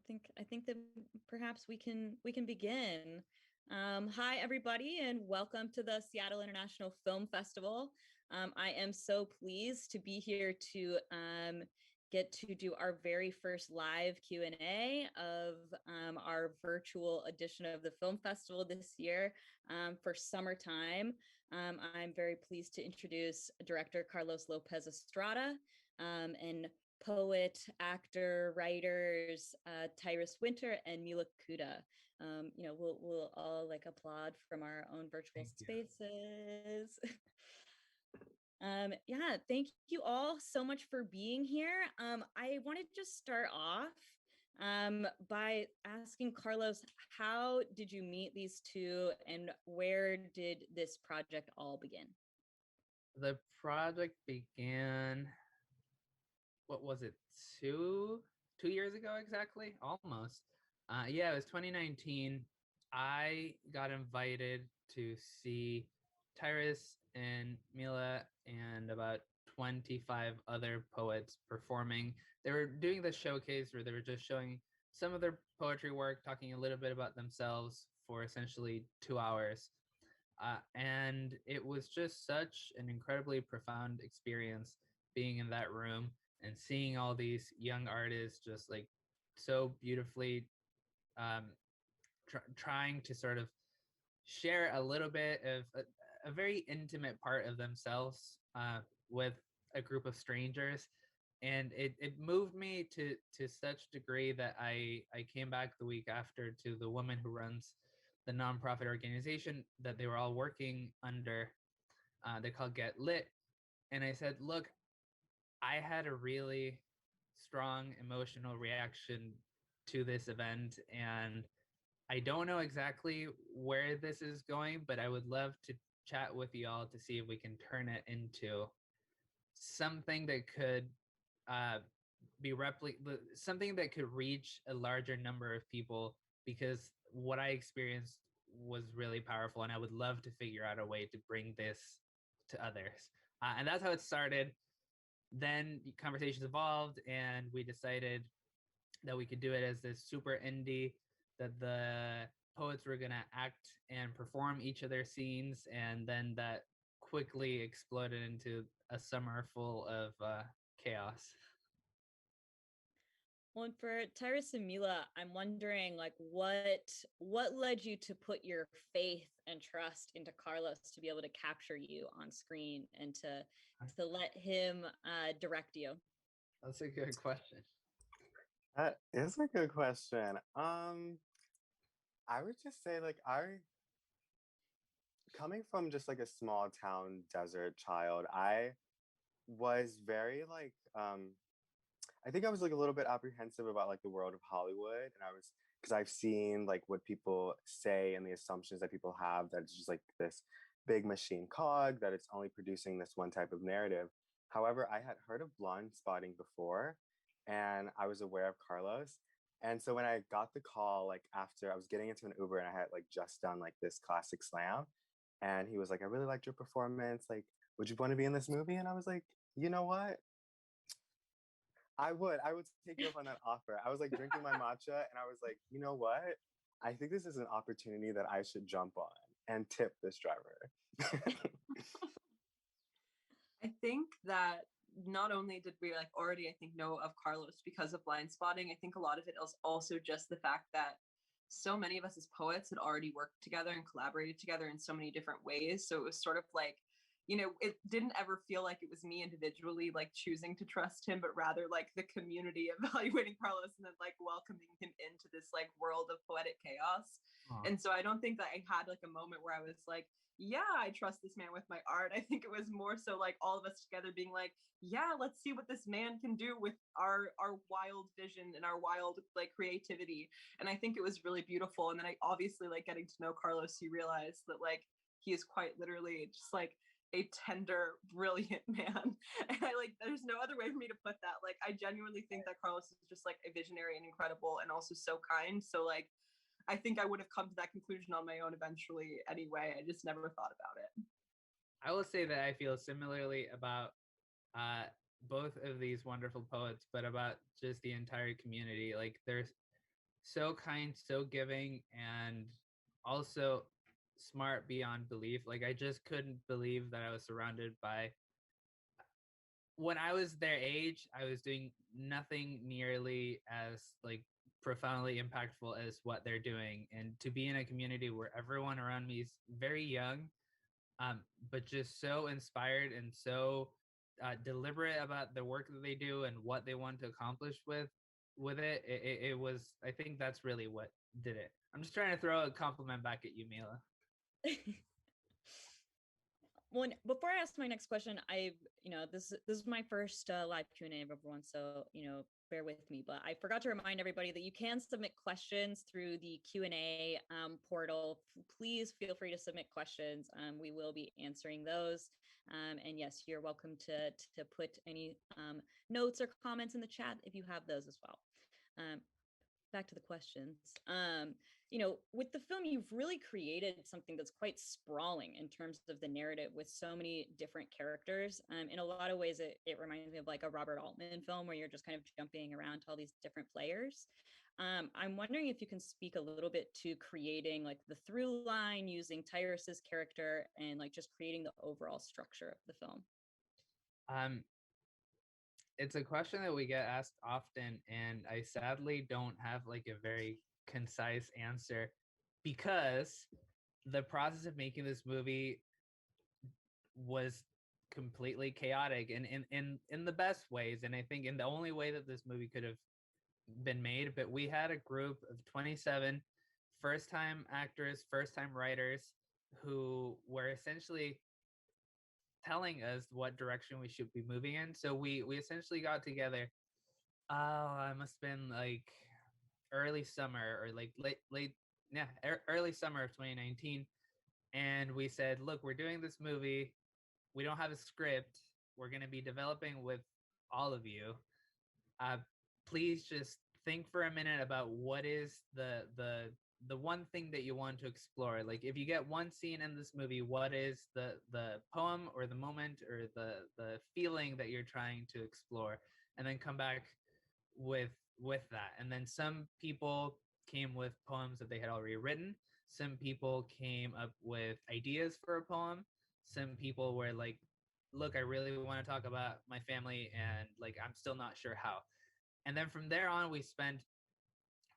I think that perhaps we can begin. Hi everybody, and welcome to the Seattle International Film Festival. I am so pleased to be here to get to do our very first live Q&A of our virtual edition of the film festival this year for summertime. I'm very pleased to introduce director Carlos López Estrada and poet, actor, writers, Tyris Winter and Mila Cuda. We'll all like applaud from our own virtual spaces. Thank you all so much for being here. I want to just start off by asking Carlos, how did you meet these two and where did this project all begin? The project began, what was it, two years ago exactly? Almost. It was 2019. I got invited to see Tyris and Mila and about 25 other poets performing. They were doing this showcase where they were just showing some of their poetry work, talking a little bit about themselves for essentially 2 hours. And it was just such an incredibly profound experience being in that room and seeing all these young artists just like so beautifully trying to sort of share a little bit of a very intimate part of themselves with a group of strangers. And it moved me to such degree that I came back the week after to the woman who runs the nonprofit organization that they were all working under. They called Get Lit. And I said, look, I had a really strong emotional reaction to this event, and I don't know exactly where this is going, but I would love to chat with you all to see if we can turn it into something that could something that could reach a larger number of people, because what I experienced was really powerful, and I would love to figure out a way to bring this to others. And that's how it started. Then conversations evolved, and we decided that we could do it as this super indie, that the poets were going to act and perform each of their scenes, and then that quickly exploded into a summer full of chaos. Well, and for Tyris and Mila, I'm wondering, like, what led you to put your faith and trust into Carlos to be able to capture you on screen and to let him direct you? That's a good question. That is a good question. I would just say, like, coming from just like a small town desert child, I was very like I think I was like a little bit apprehensive about like the world of Hollywood, and I was, because I've seen like what people say and the assumptions that people have, that it's just like this big machine cog, that it's only producing this one type of narrative. However, I had heard of blind spotting before, and I was aware of Carlos. And so when I got the call, like after I was getting into an Uber and I had like just done like this classic slam, and he was like, I really liked your performance. Like, would you want to be in this movie? And I was like, you know what? I would take you up on that offer. I was like drinking my matcha and I was like, you know what? I think this is an opportunity that I should jump on and tip this driver. I think that not only did we like already, I think, know of Carlos because of blind spotting, I think a lot of it was also just the fact that so many of us as poets had already worked together and collaborated together in so many different ways. So it was sort of like, you know, it didn't ever feel like it was me individually like choosing to trust him, but rather like the community evaluating Carlos and then like welcoming him into this like world of poetic chaos. And so I don't think that I had like a moment where I was like, yeah, I trust this man with my art. I think it was more so like all of us together being like, yeah, let's see what this man can do with our wild vision and our wild like creativity. And I think it was really beautiful. And then I obviously like getting to know Carlos, you realize that like he is quite literally just like a tender, brilliant man. And I like, there's no other way for me to put that. Like, I genuinely think that Carlos is just like a visionary and incredible and also so kind. So like, I think I would have come to that conclusion on my own eventually anyway. I just never thought about it. I will say that I feel similarly about both of these wonderful poets, but about just the entire community. Like so kind, so giving, and also smart beyond belief. Like I just couldn't believe that I was surrounded by, when I was their age, I was doing nothing nearly as like profoundly impactful as what they're doing. And to be in a community where everyone around me is very young, but just so inspired and so deliberate about the work that they do and what they want to accomplish with it, it was, I think that's really what did it. I'm just trying to throw a compliment back at you, Mila. Well, before I ask my next question, this is my first live Q&A of everyone, so bear with me. But I forgot to remind everybody that you can submit questions through the Q&A portal. Please feel free to submit questions. We will be answering those. And yes, you're welcome to put any notes or comments in the chat if you have those as well. Back to the questions. With the film, you've really created something that's quite sprawling in terms of the narrative with so many different characters. In a lot of ways, it reminds me of like a Robert Altman film where you're just kind of jumping around to all these different players. I'm wondering if you can speak a little bit to creating like the through line using Tyris's character and like just creating the overall structure of the film. It's a question that we get asked often, and I sadly don't have like a very concise answer, because the process of making this movie was completely chaotic and in the best ways, and I think in the only way that this movie could have been made. But we had a group of 27 first-time actors, first-time writers who were essentially telling us what direction we should be moving in. So we essentially got together. I must have been like early summer or like early summer of 2019, and we said, look, we're doing this movie. We don't have a script. We're going to be developing with all of you. Please just think for a minute about what is the one thing that you want to explore. Like if you get one scene in this movie, what is the poem or the moment or the feeling that you're trying to explore, and then come back with that. And then some people came with poems that they had already written. Some people came up with ideas for a poem. Some people were like, look, I really want to talk about my family and like I'm still not sure how. And then from there on, we spent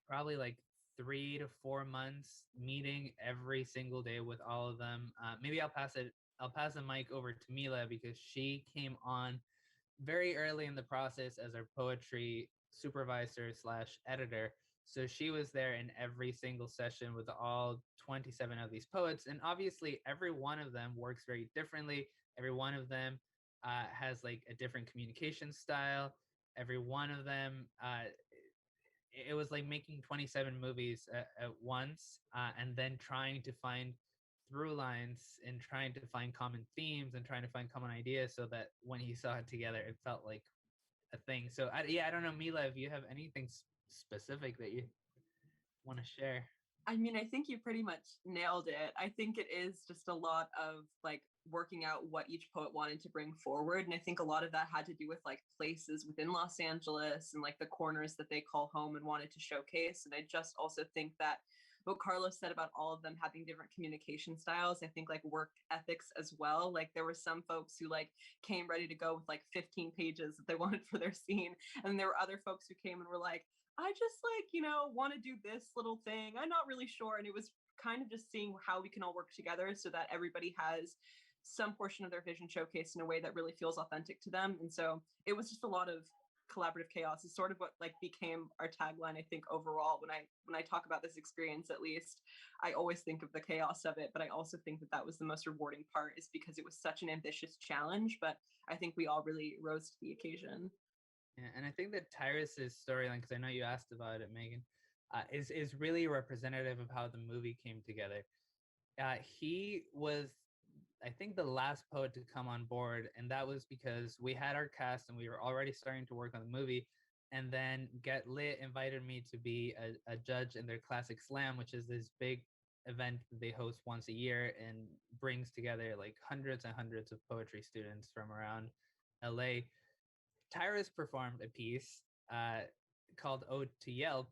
probably like 3 to 4 months meeting every single day with all of them. Maybe I'll pass the mic over to Mila, because she came on very early in the process as our poetry supervisor / editor. So she was there in every single session with all 27 of these poets. And obviously every one of them works very differently. Every one of them has like a different communication style. Every one of them, it was like making 27 movies at once, and then trying to find through lines and trying to find common themes and trying to find common ideas, so that when he saw it together, it felt like a thing. So I don't know, Mila, if you have anything specific that you want to share. I mean, I think you pretty much nailed it. I think it is just a lot of like working out what each poet wanted to bring forward. And I think a lot of that had to do with like places within Los Angeles and like the corners that they call home and wanted to showcase. And I just also think that what Carlos said about all of them having different communication styles, I think like work ethics as well. Like there were some folks who like came ready to go with like 15 pages that they wanted for their scene. And there were other folks who came and were like, I just like, want to do this little thing. I'm not really sure. And it was kind of just seeing how we can all work together so that everybody has some portion of their vision showcased in a way that really feels authentic to them. And so it was just a lot of collaborative chaos is sort of what like became our tagline. I think overall, when I talk about this experience, at least I always think of the chaos of it, but I also think that was the most rewarding part, is because it was such an ambitious challenge, but I think we all really rose to the occasion. Yeah, and I think that Tyris's storyline, because I know you asked about it, Megan, is really representative of how the movie came together. He was, I think, the last poet to come on board, and that was because we had our cast and we were already starting to work on the movie. And then Get Lit invited me to be a judge in their Classic Slam, which is this big event that they host once a year and brings together like hundreds and hundreds of poetry students from around LA. Tyris performed a piece called Ode to Yelp,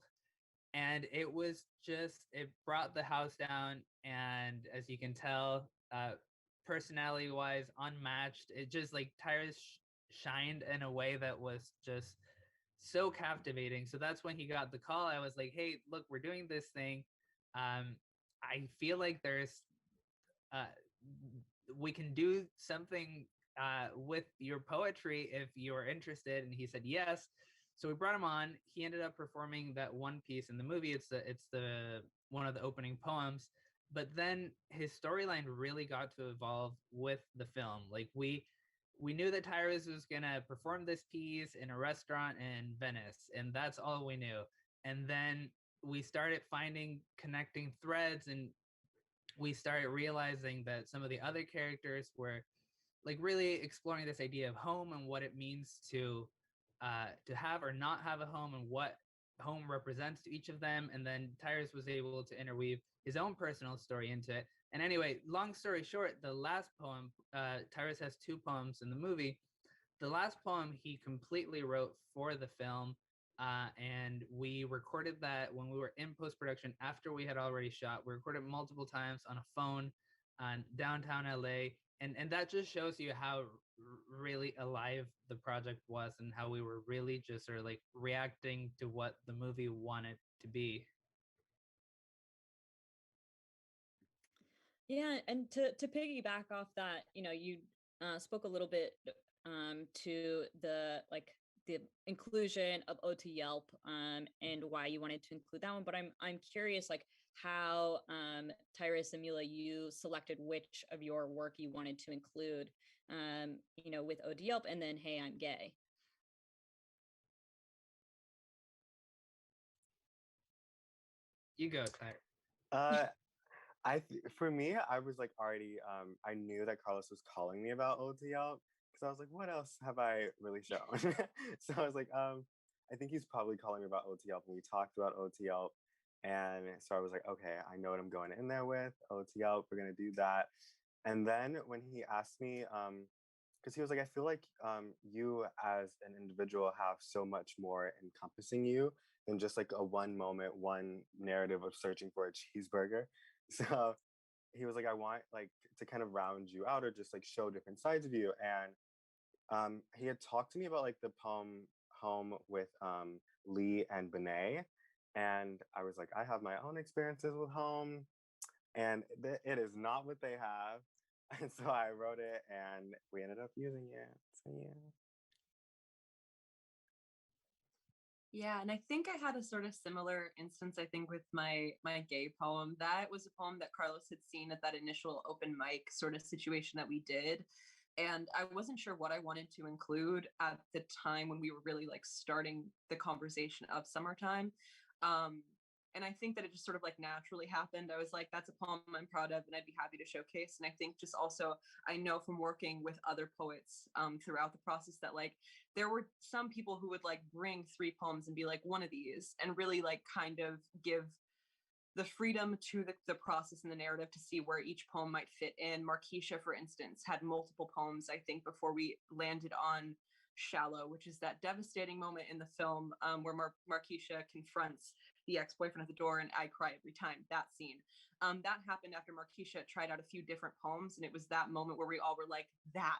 and it was just, it brought the house down. And as you can tell, personality wise, unmatched. It just like Tyris shined in a way that was just so captivating. So that's when he got the call. I was like, hey, look, we're doing this thing. I feel like there's uh, we can do something with your poetry if you're interested. And he said yes. So we brought him on. He ended up performing that one piece in the movie. It's the one of the opening poems. But then his storyline really got to evolve with the film. Like we knew that Tyrus was gonna perform this piece in a restaurant in Venice, and that's all we knew. And then we started finding connecting threads, and we started realizing that some of the other characters were like really exploring this idea of home and what it means to have or not have a home, and what home represents to each of them. And then Tyrus was able to interweave his own personal story into it. And anyway, long story short, the last poem, Tyrus has two poems in the movie. The last poem he completely wrote for the film, and we recorded that when we were in post-production after we had already shot. We recorded multiple times on a phone on downtown LA, and that just shows you how really alive the project was, and how we were really just sort of like reacting to what the movie wanted to be. Yeah, and to piggyback off that, you spoke a little bit to the inclusion of Ode to Yelp, and why you wanted to include that one. But I'm curious, like how Tyrus and Mila, you selected which of your work you wanted to include, with Ode to Yelp and then Hey, I'm Gay. You go, Tyler. For me, I was like already I knew that Carlos was calling me about OTL, because I was like, what else have I really shown? So I was like, I think he's probably calling me about OTL, and we talked about OTL. And so I was like, okay, I know what I'm going in there with OTL. We're gonna do that. And then when he asked me, because he was like, I feel like you as an individual have so much more encompassing you than just like a one moment, one narrative of searching for a cheeseburger. So he was like, I want like to kind of round you out, or just like show different sides of you. And he had talked to me about like the poem Home with Lee and Benet. And I was like, I have my own experiences with home, and it is not what they have. And so I wrote it, and we ended up using it. So yeah. Yeah, and I think I had a sort of similar instance, I think, with my gay poem. That was a poem that Carlos had seen at that initial open mic sort of situation that we did. And I wasn't sure what I wanted to include at the time when we were really like starting the conversation of summertime. And I think that it just sort of like naturally happened. I was like, that's a poem I'm proud of and I'd be happy to showcase. And I think just also, I know from working with other poets throughout the process that like there were some people who would like bring 3 poems and be like, one of these, and really like kind of give the freedom to the process and the narrative to see where each poem might fit in. Marquisha, for instance, had multiple poems, I think, before we landed on Shallow, which is that devastating moment in the film where Marquisha confronts the ex-boyfriend at the door, and I cry every time. That scene. That happened after Marquisha tried out a few different poems, and it was that moment where we all were like, that,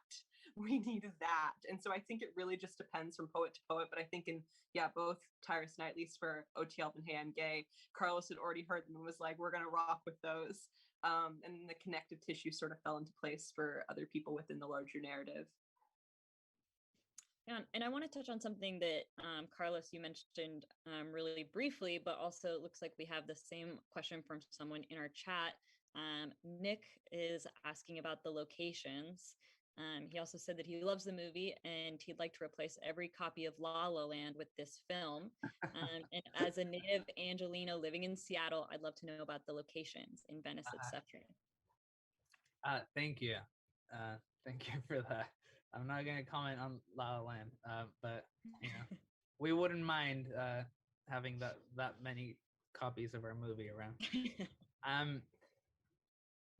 we need that. And so I think it really just depends from poet to poet, but I think in, both Tyris and I, at least for OTL and Hey, I'm Gay, Carlos had already heard them and was like, we're going to rock with those. And the connective tissue sort of fell into place for other people within the larger narrative. Yeah, and I want to touch on something that Carlos, you mentioned really briefly, but also it looks like we have the same question from someone in our chat. Nick is asking about the locations. He also said that he loves the movie and he'd like to replace every copy of La La Land with this film. And as a native Angelino living in Seattle, I'd love to know about the locations in Venice, etc. Thank you. Thank you for that. I'm not going to comment on La La Land, but we wouldn't mind having that many copies of our movie around.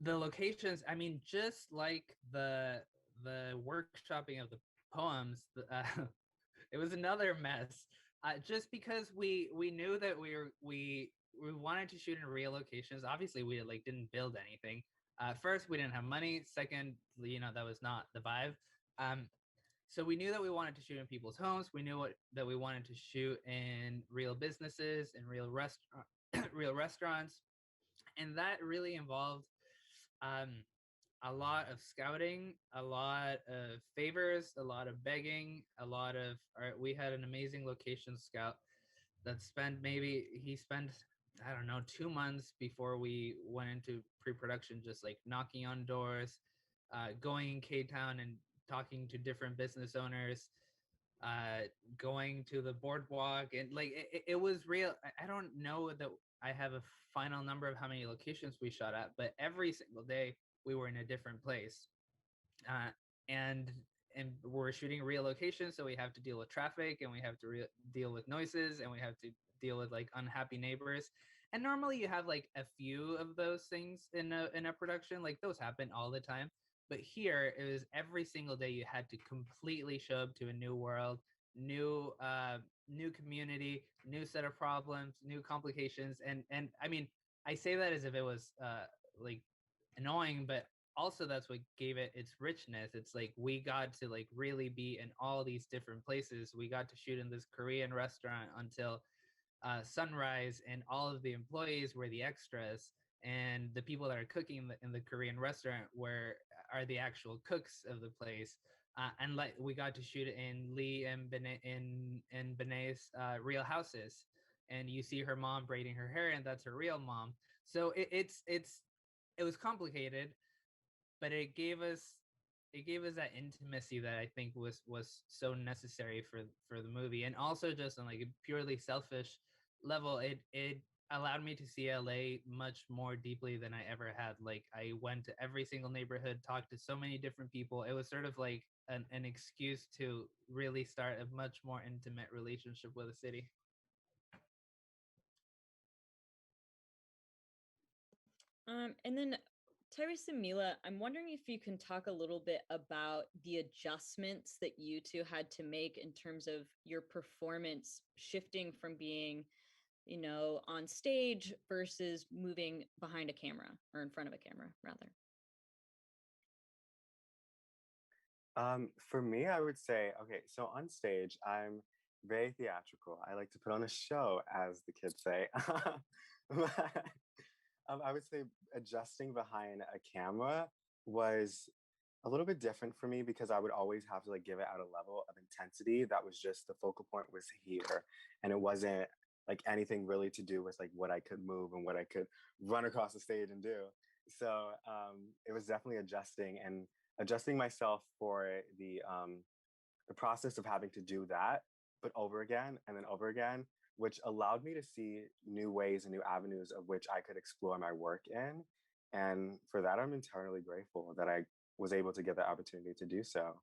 The locations, I mean, just like the workshopping of the poems, it was another mess. Just because we knew that we wanted to shoot in real locations. Obviously, we like didn't build anything. First, we didn't have money. Second, that was not the vibe. Um, so we knew that we wanted to shoot in people's homes. We knew that we wanted to shoot in real businesses, in real restaurants, and that really involved um, a lot of scouting, a lot of favors, a lot of begging, a lot of. We had an amazing location scout that he spent I don't know 2 months before we went into pre-production, just like knocking on doors, going in K-Town and talking to different business owners, going to the boardwalk, and like it was real. I don't know that I have a final number of how many locations we shot at, but every single day we were in a different place, uh, and we're shooting real locations, so we have to deal with traffic, and we have to deal with noises, and we have to deal with like unhappy neighbors. And normally you have like a few of those things in a production, like those happen all the time. But here it was every single day you had to completely show up to a new world, new community, new set of problems, new complications. And I mean, I say that as if it was like annoying, but also that's what gave it its richness. It's like we got to like really be in all these different places. We got to shoot in this Korean restaurant until sunrise, and all of the employees were the extras, and the people that are cooking in the Korean restaurant are the actual cooks of the place. And like we got to shoot in Lee and Bene's real houses, and you see her mom braiding her hair, and that's her real mom. So it was complicated, but it gave us that intimacy that I think was so necessary for the movie. And also just on like a purely selfish level, it allowed me to see LA much more deeply than I ever had. Like I went to every single neighborhood, talked to so many different people. It was sort of like an excuse to really start a much more intimate relationship with the city. And then Tyris and Mila, I'm wondering if you can talk a little bit about the adjustments that you two had to make in terms of your performance shifting from being, on stage versus moving behind a camera or in front of a camera, rather. For me, I would say, okay, so on stage, I'm very theatrical. I like to put on a show, as the kids say. But, I would say adjusting behind a camera was a little bit different for me because I would always have to like give it at a level of intensity that was just the focal point was here, and it wasn't like anything really to do with like what I could move and what I could run across the stage and do. So it was definitely adjusting myself for the process of having to do that, but over again and then over again, which allowed me to see new ways and new avenues of which I could explore my work in. And for that, I'm eternally grateful that I was able to get the opportunity to do so.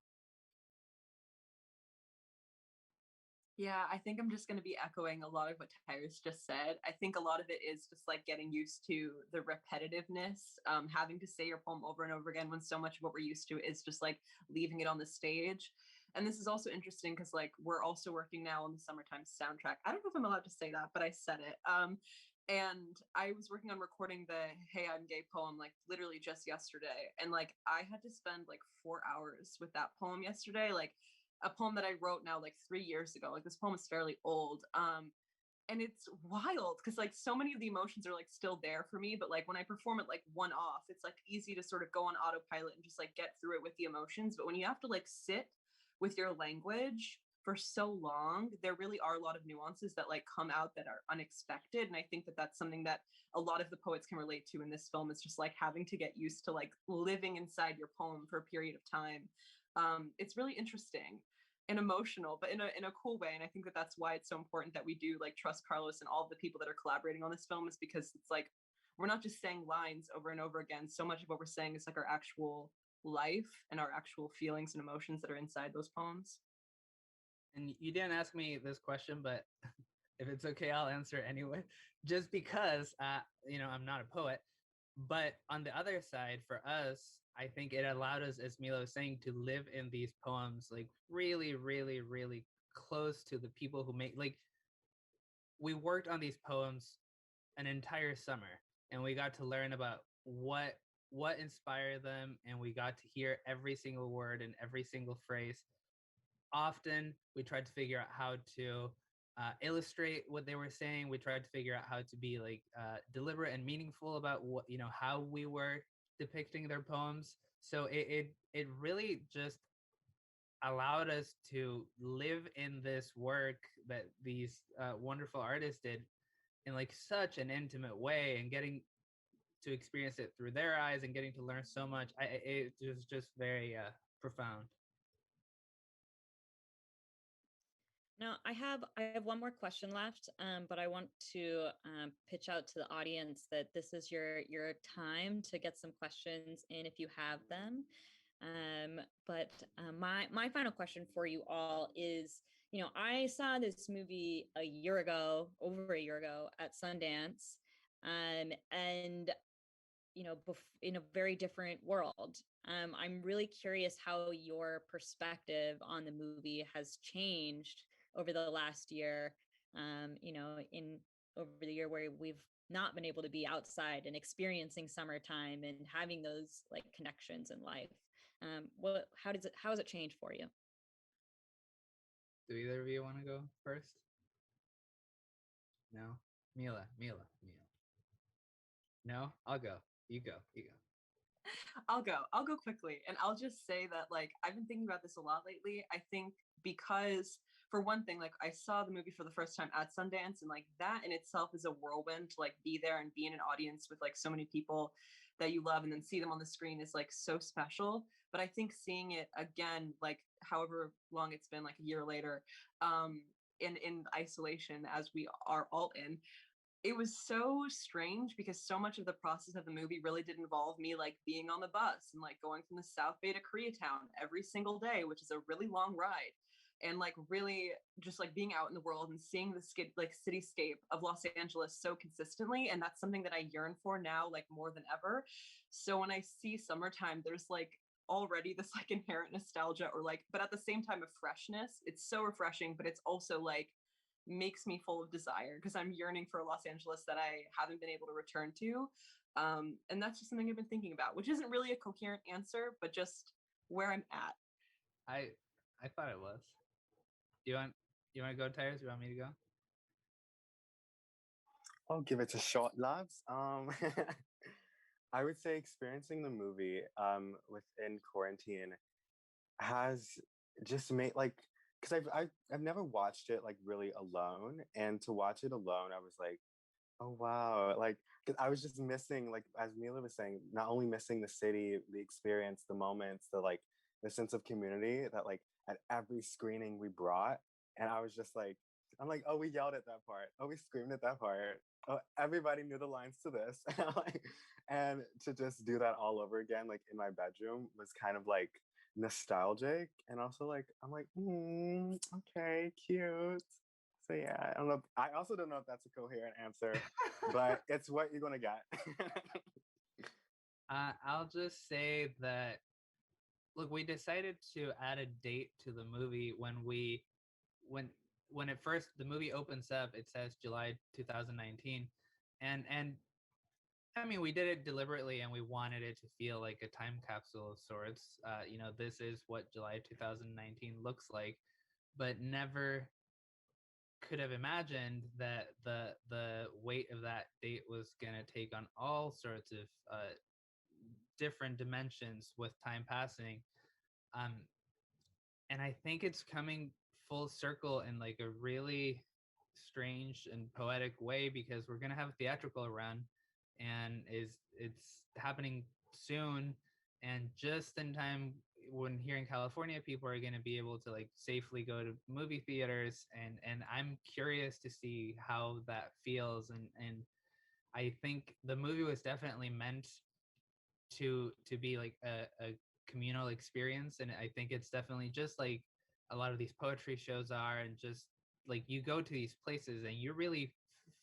Yeah, I think I'm just going to be echoing a lot of what Tyris just said. I think a lot of it is just like getting used to the repetitiveness, having to say your poem over and over again when so much of what we're used to is just like leaving it on the stage. And this is also interesting because like we're also working now on the Summertime soundtrack. I don't know if I'm allowed to say that, but I said it. And I was working on recording the Hey, I'm Gay poem like literally just yesterday. And like I had to spend like 4 hours with that poem yesterday. Like a poem that I wrote now like 3 years ago. Like this poem is fairly old. And it's wild because like so many of the emotions are like still there for me, but like when I perform it like one off, it's like easy to sort of go on autopilot and just like get through it with the emotions. But when you have to like sit with your language for so long, there really are a lot of nuances that like come out that are unexpected. And I think that that's something that a lot of the poets can relate to in this film. Is just like having to get used to like living inside your poem for a period of time. It's really interesting and emotional, but in a cool way. And I think that that's why it's so important that we do like trust Carlos and all of the people that are collaborating on this film, is because it's like we're not just saying lines over and over again. So much of what we're saying is like our actual life and our actual feelings and emotions that are inside those poems. And you didn't ask me this question, but if it's okay, I'll answer anyway. Just because, I'm not a poet, but on the other side, for us, I think it allowed us, as Mila was saying, to live in these poems, like really, really, really close to the people who make, like, we worked on these poems an entire summer, and we got to learn about what inspired them, and we got to hear every single word and every single phrase. Often we tried to figure out how to illustrate what they were saying. We tried to figure out how to be like deliberate and meaningful about what, you know, how we were depicting their poems. So it really just allowed us to live in this work that these wonderful artists did in like such an intimate way, and getting to experience it through their eyes and getting to learn so much. It was just very profound. Now, I have one more question left, but I want to pitch out to the audience that this is your time to get some questions in if you have them. But my final question for you all is, you know, I saw this movie over a year ago at Sundance, and you know, in a very different world. I'm really curious how your perspective on the movie has changed over the last year, you know, in over the year where we've not been able to be outside and experiencing summertime and having those like connections in life. How has it changed for you? Do either of you want to go first? No? Mila. No? I'll go. You go. I'll go quickly, and I'll just say that like I've been thinking about this a lot lately. I think because for one thing, like I saw the movie for the first time at Sundance, and like that in itself is a whirlwind to like be there and be in an audience with like so many people that you love, and then see them on the screen is like so special. But I think seeing it again, like however long it's been, like a year later, in isolation as we are all in, it was so strange because so much of the process of the movie really did involve me like being on the bus and like going from the South Bay to Koreatown every single day, which is a really long ride, and like really just like being out in the world and seeing the cityscape of Los Angeles so consistently. And that's something that I yearn for now, like more than ever. So when I see summertime, there's like already this like inherent nostalgia, or like, but at the same time a freshness. It's so refreshing, but it's also like makes me full of desire because I'm yearning for a Los Angeles that I haven't been able to return to. And that's just something I've been thinking about, which isn't really a coherent answer, but just where I'm at. I thought it was. You want to go, Tyris? You want me to go? I'll give it a shot, lads. I would say experiencing the movie within quarantine has just made like, because I've never watched it like really alone, and to watch it alone, I was like, oh wow, like because I was just missing, like as Mila was saying, not only missing the city, the experience, the moments, the like the sense of community that like at every screening we brought, and I was just like, I'm like, oh, we yelled at that part, oh, we screamed at that part, oh, everybody knew the lines to this, and to just do that all over again, like in my bedroom, was kind of like nostalgic, and also like I'm like, okay, cute. So yeah, I don't know. I also don't know if that's a coherent answer, but it's what you're gonna get. I'll just say that, look, we decided to add a date to the movie when it first the movie opens up. It says July 2019, and I mean, we did it deliberately, and we wanted it to feel like a time capsule of sorts. You know, this is what July 2019 looks like, but never could have imagined that the weight of that date was going to take on all sorts of different dimensions with time passing. And I think it's coming full circle in like a really strange and poetic way, because we're going to have a theatrical run, and it's happening soon, and just in time when here in California people are going to be able to like safely go to movie theaters, and I'm curious to see how that feels, and I think the movie was definitely meant to be like a communal experience, and I think it's definitely just like a lot of these poetry shows are, and just like you go to these places and you really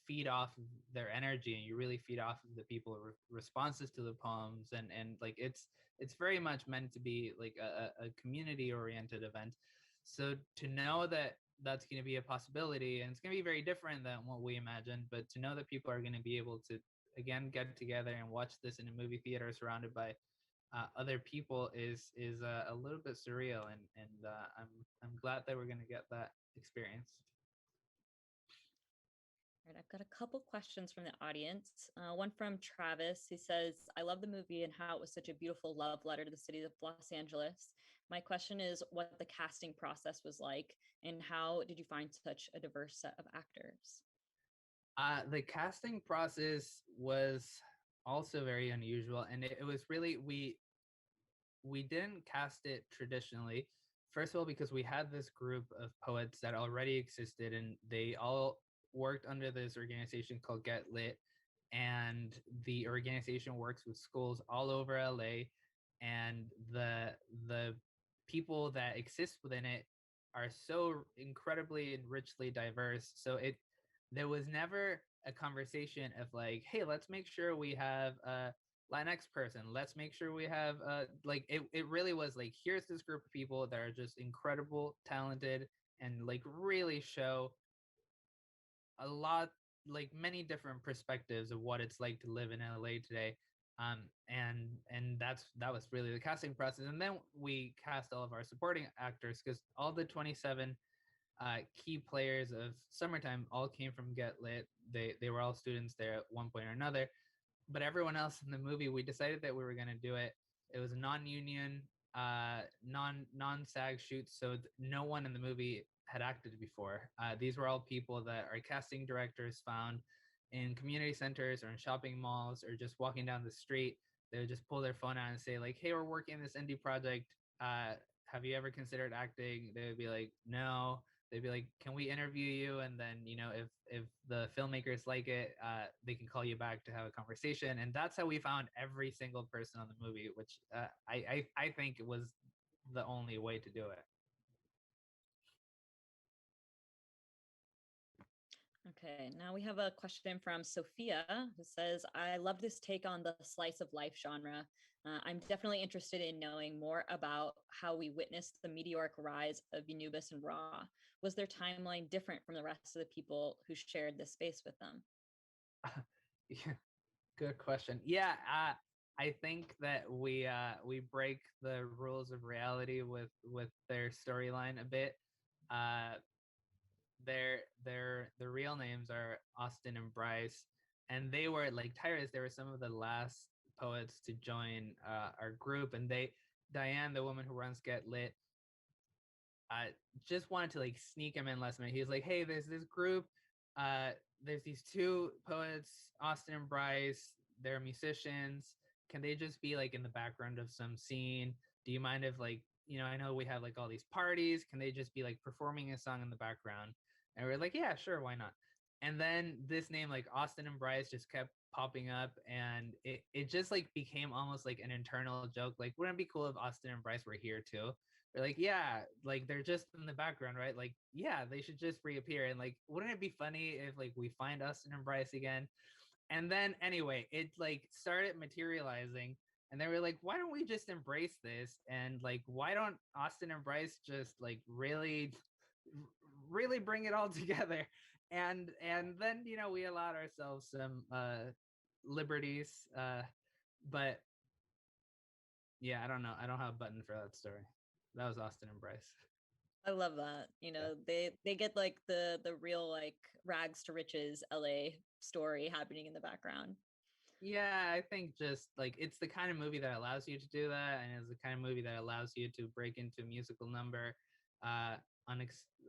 feed off of their energy, and you really feed off of the people's responses to the poems, and like it's very much meant to be like a community oriented event. So to know that that's going to be a possibility, and it's going to be very different than what we imagined. But to know that people are going to be able to again get together and watch this in a movie theater surrounded by other people is a little bit surreal, and I'm glad that we're going to get that experience. All right, I've got a couple questions from the audience. One from Travis. He says, I love the movie and how it was such a beautiful love letter to the city of Los Angeles. My question is what the casting process was like, and how did you find such a diverse set of actors? The casting process was also very unusual, and it was really, we didn't cast it traditionally. First of all, because we had this group of poets that already existed, and they all worked under this organization called Get Lit, and the organization works with schools all over LA, and the people that exist within it are so incredibly and richly diverse. So there was never a conversation of like, hey, let's make sure we have Latinx person. Let's make sure we have like it really was like, here's this group of people that are just incredible, talented, and like really show a lot, like many different perspectives of what it's like to live in LA today. And that was really the casting process. And then we cast all of our supporting actors, because all the 27 key players of Summertime all came from Get Lit. They were all students there at one point or another. But everyone else in the movie, we decided that we were going to do it. It was a non-union, non-SAG shoot, so no one in the movie had acted before. These were all people that our casting directors found in community centers or in shopping malls or just walking down the street. They would just pull their phone out and say like, hey, we're working this indie project. Have you ever considered acting? They would be like, no. They'd be like, can we interview you? And then, you know, if the filmmakers like it, they can call you back to have a conversation. And that's how we found every single person on the movie, which I think it was the only way to do it. Okay, now we have a question from Sophia, who says, I love this take on the slice of life genre. I'm definitely interested in knowing more about how we witnessed the meteoric rise of Unubis and Ra. Was their timeline different from the rest of the people who shared this space with them? Yeah, good question. Yeah, I think that we break the rules of reality with their storyline a bit. Their real names are Austin and Bryce, and they were like Tyris. They were some of the last poets to join our group, and Diane, the woman who runs Get Lit, just wanted to like sneak him in last minute. He was like, hey, there's this group, there's these two poets, Austin and Bryce, they're musicians, can they just be like in the background of some scene? Do you mind if, like, you know, I know we have like all these parties, can they just be like performing a song in the background? And we're like, yeah, sure, why not? And then this name, like Austin and Bryce, just kept popping up, and it just like became almost like an internal joke. Like, wouldn't it be cool if Austin and Bryce were here too? We're like, yeah, like they're just in the background, right? Like, yeah, they should just reappear. And like, wouldn't it be funny if like we find Austin and Bryce again? And then anyway, it like started materializing. And they were like, why don't we just embrace this? And like, why don't Austin and Bryce just like really bring it all together? And then, you know, we allowed ourselves some liberties. But yeah, I don't know. I don't have a button for that story. That was Austin and Bryce. I love that. You know, they get like the real like rags to riches LA story happening in the background. Yeah, I think just like it's the kind of movie that allows you to do that, and it's the kind of movie that allows you to break into a musical number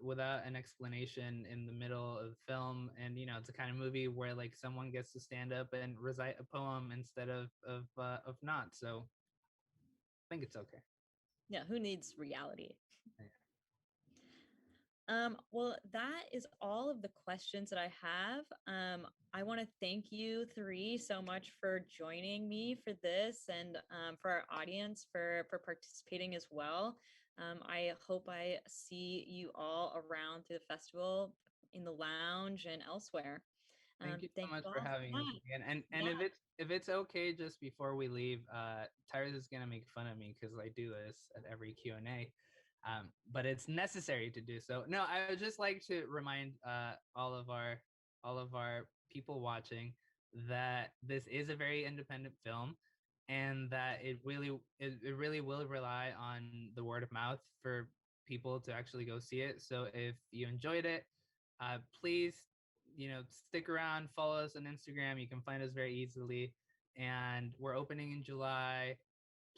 without an explanation in the middle of the film. And you know, it's the kind of movie where like someone gets to stand up and recite a poem instead of not. So I think it's okay. Yeah, who needs reality? Yeah. Well, that is all of the questions that I have. I want to thank you three so much for joining me for this, and for our audience for participating as well. I hope I see you all around through the festival, in the lounge and elsewhere. Thank you so much for having us again. And Yeah. if it's okay, just before we leave, Tyris is gonna make fun of me because I do this at every Q&A. but it's necessary to do so. No, I would just like to remind all of our people watching that this is a very independent film, and that it really will rely on the word of mouth for people to actually go see it. So if you enjoyed it, please, stick around, follow us on Instagram. You can find us very easily, and we're opening in July.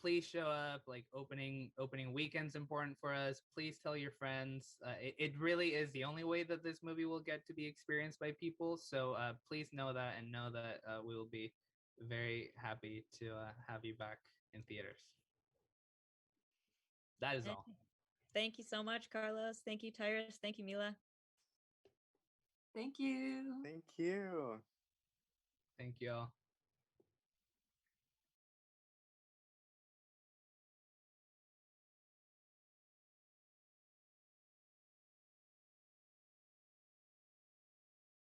Please show up. Like, opening weekend's important for us. Please tell your friends. It really is the only way that this movie will get to be experienced by people. So please know that, and know that we will be very happy to have you back in theaters. That is all. Thank you so much, Carlos. Thank you, Tyris. Thank you, Mila. Thank you. Thank you. Thank you all.